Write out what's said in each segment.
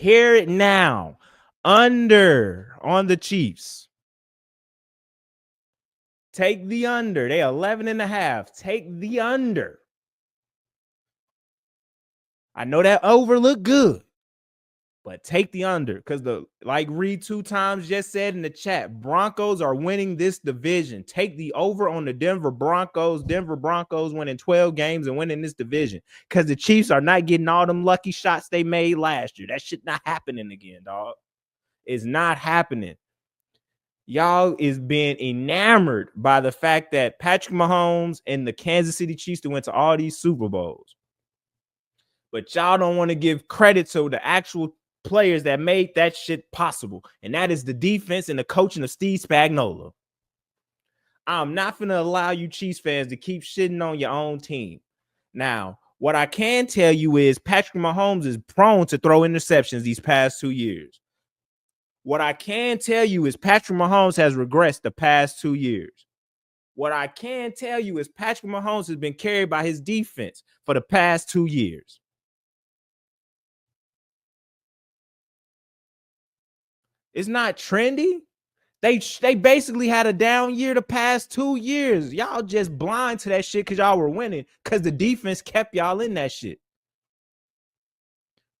Hear it now. Under on the Chiefs. Take the under. They 11.5. Take the under. I know that over look good, but take the under because like Reed 2 times just said in the chat, Broncos are winning this division. Take the over on the Denver Broncos. Denver Broncos winning 12 games and winning this division because the Chiefs are not getting all them lucky shots they made last year. That shit not happening again, dog. It's not happening. Y'all is being enamored by the fact that Patrick Mahomes and the Kansas City Chiefs went to all these Super Bowls. But y'all don't want to give credit to the actual players that made that shit possible. And that is the defense and the coaching of Steve Spagnuolo. I'm not going to allow you Chiefs fans to keep shitting on your own team. Now, what I can tell you is Patrick Mahomes is prone to throw interceptions these past 2 years. What I can tell you is Patrick Mahomes has regressed the past 2 years. What I can tell you is Patrick Mahomes has been carried by his defense for the past 2 years. It's not trendy. They basically had a down year the past 2 years. Y'all just blind to that shit because y'all were winning because the defense kept y'all in that shit.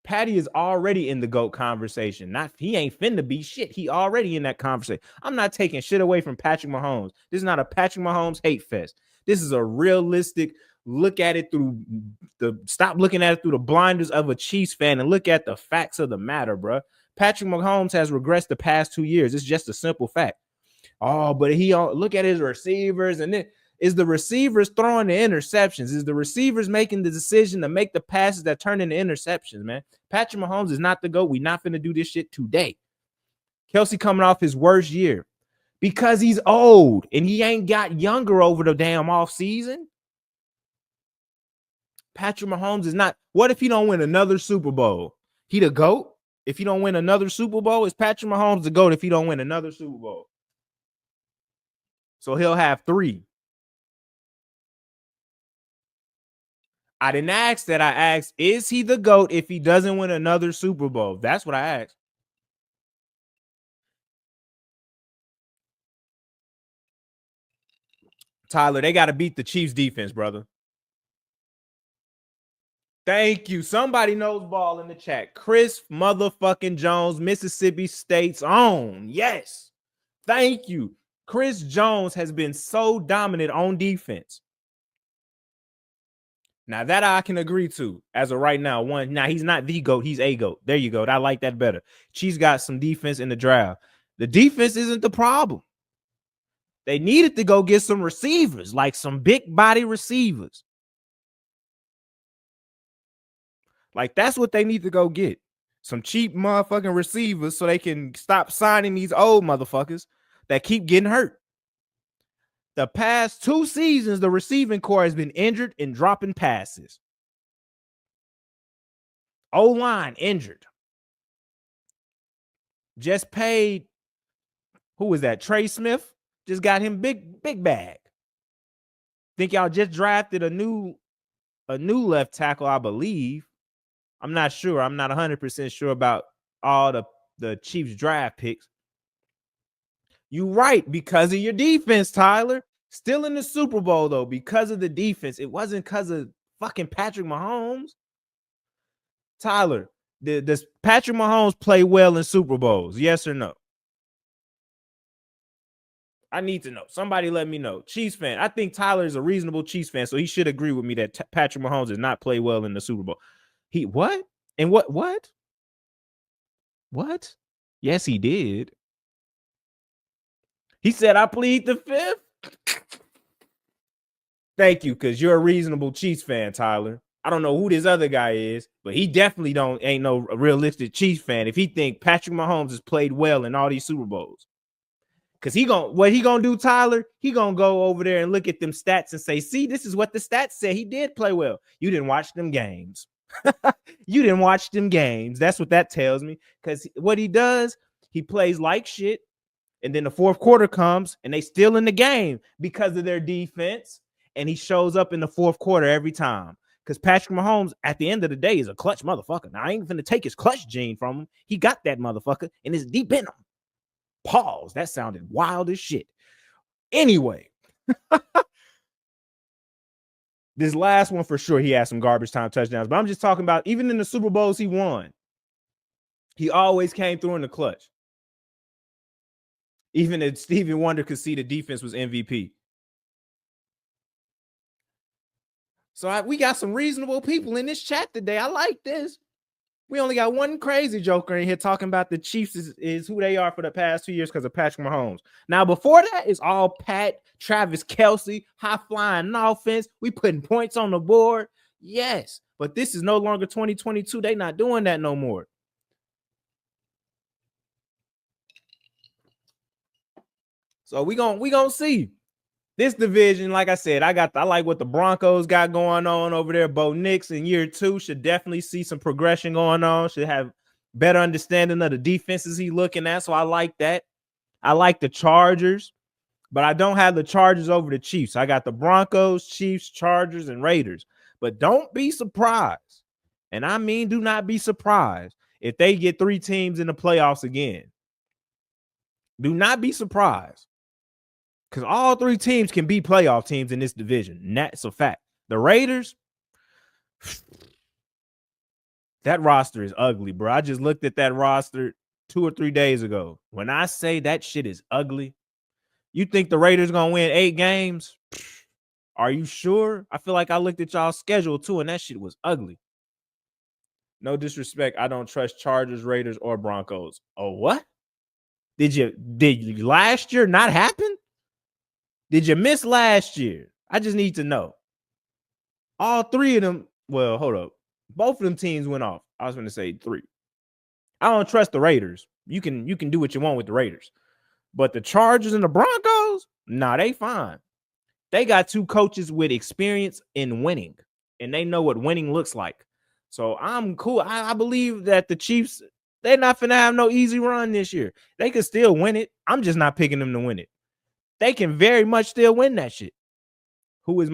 Patty is already in the GOAT conversation. He ain't finna be shit. He already in that conversation. I'm not taking shit away from Patrick Mahomes. This is not a Patrick Mahomes hate fest. This is a realistic look at it through stop looking at it through the blinders of a Chiefs fan and look at the facts of the matter, bro. Patrick Mahomes has regressed the past 2 years. It's just a simple fact. Oh, but look at his receivers, and then is the receivers throwing the interceptions? Is the receivers making the decision to make the passes that turn into interceptions, man? Patrick Mahomes is not the GOAT. We're not going to do this shit today. Kelsey coming off his worst year because he's old and he ain't got younger over the damn offseason. Patrick Mahomes is not. What if he don't win another Super Bowl? He the GOAT? If he don't win another Super Bowl, is Patrick Mahomes the GOAT if he don't win another Super Bowl? So he'll have 3. I didn't ask that. I asked, is he the GOAT if he doesn't win another Super Bowl? That's what I asked. Tyler, they got to beat the Chiefs defense, brother. Thank you. Somebody knows ball in the chat. Chris motherfucking Jones, Mississippi State's own. Yes. Thank you. Chris Jones has been so dominant on defense. Now, that I can agree to as of right now. Now, he's not the GOAT. He's a GOAT. There you go. I like that better. Chiefs got some defense in the draft. The defense isn't the problem. They needed to go get some receivers, like some big body receivers. Like, that's what they need to go get. Some cheap motherfucking receivers so they can stop signing these old motherfuckers that keep getting hurt. The past 2 seasons, the receiving core has been injured and dropping passes. O-line injured. Just paid, who was that? Trey Smith? Just got him big bag. Think y'all just drafted a new left tackle, I believe. I'm not sure. I'm not 100% sure about all the Chiefs draft picks. You right, because of your defense, Tyler. Still in the Super Bowl, though, because of the defense. It wasn't because of fucking Patrick Mahomes. Tyler, does Patrick Mahomes play well in Super Bowls? Yes or no? I need to know. Somebody let me know. Chiefs fan. I think Tyler is a reasonable Chiefs fan, so he should agree with me that Patrick Mahomes does not play well in the Super Bowl. He what? And what? What? Yes, he did. He said, I plead the 5th. Thank you, because you're a reasonable Chiefs fan, Tyler. I don't know who this other guy is, but he definitely ain't no realistic Chiefs fan if he think Patrick Mahomes has played well in all these Super Bowls. Because what he gonna do, Tyler? He gonna go over there and look at them stats and say, see, this is what the stats say. He did play well. You didn't watch them games. You didn't watch them games. That's what that tells me. Because what he does, he plays like shit. And then the fourth quarter comes and they still in the game because of their defense. And he shows up in the fourth quarter every time. Because Patrick Mahomes, at the end of the day, is a clutch motherfucker. Now, I ain't finna take his clutch gene from him. He got that motherfucker, and it's deep in him. Pause. That sounded wild as shit. Anyway, this last one for sure, he had some garbage time touchdowns. But I'm just talking about even in the Super Bowls he won, he always came through in the clutch. Even if Stevie Wonder could see the defense was MVP. So we got some reasonable people in this chat today. I like this. We only got one crazy joker in here talking about the Chiefs is who they are for the past 2 years because of Patrick Mahomes. Now, before that, it's all Pat, Travis Kelce, high-flying offense. We putting points on the board. Yes, but this is no longer 2022. They not doing that no more. So we gonna see. This division, like I said, I like what the Broncos got going on over there. Bo Nix in year 2 should definitely see some progression going on. Should have better understanding of the defenses he's looking at. So I like that. I like the Chargers, but I don't have the Chargers over the Chiefs. I got the Broncos, Chiefs, Chargers, and Raiders. But don't be surprised. And I mean, do not be surprised if they get 3 teams in the playoffs again. Do not be surprised. Because all 3 teams can be playoff teams in this division. And that's a fact. The Raiders, that roster is ugly, bro. I just looked at that roster 2 or 3 days ago. When I say that shit is ugly, you think the Raiders going to win 8 games? Are you sure? I feel like I looked at y'all's schedule too, and that shit was ugly. No disrespect. I don't trust Chargers, Raiders, or Broncos. Oh, what? Did last year not happen? Did you miss last year? I just need to know. All 3 of them. Well, hold up. Both of them teams went off. I was going to say 3. I don't trust the Raiders. You can do what you want with the Raiders. But the Chargers and the Broncos, nah, they fine. They got 2 coaches with experience in winning, and they know what winning looks like. So I'm cool. I believe that the Chiefs, they're not finna have no easy run this year. They could still win it. I'm just not picking them to win it. They can very much still win that shit. Who is